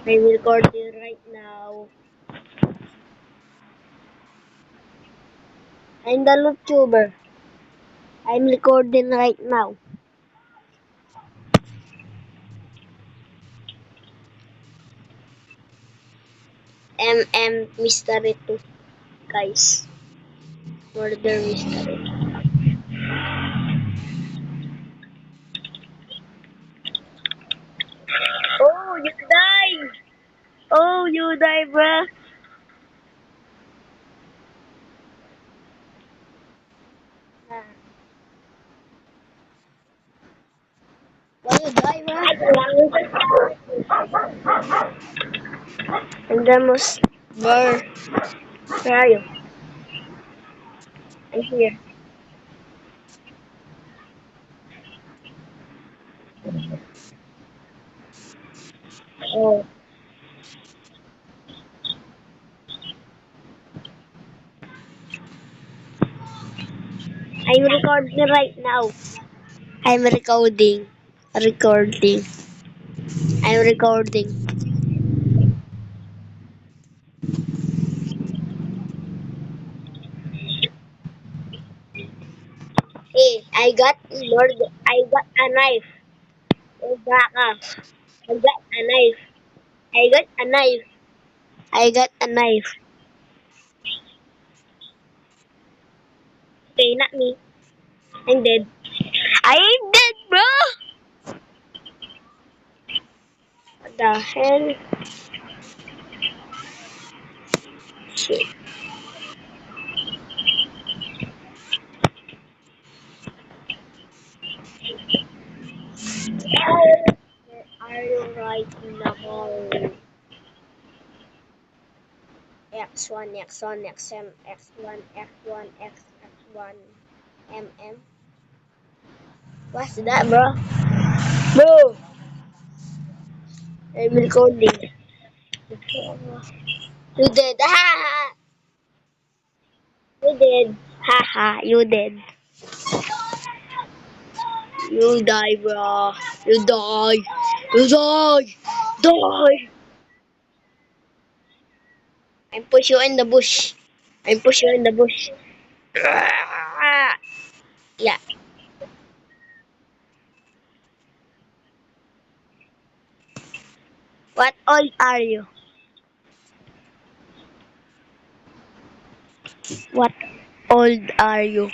I'm recording right now. I'm the YouTuber. I'm recording right now. Mystery 2, guys. Murder Mystery. Oh, you die! Oh, you die, bruh. Ah. Why you die, bruh? And the most... Where? Where are you? I'm here. Oh. I'm recording right now. I'm recording. Recording. I'm recording. Hey, I got a knife. Oh, baka. I got a knife. I got a knife. I got a knife. Okay, not me. I'm dead. I am dead, bro! What the hell? Shit. Where are you right now? X1, X1, XM, X1, X1, X, X1, MM. What's that, bro? Bro! I'm recording. You dead. Ha ha! You dead. Ha ha, you dead. You die, bro. You die. You die. Die. I push you in the bush. I push you in the bush. Yeah. What old are you? What old are you?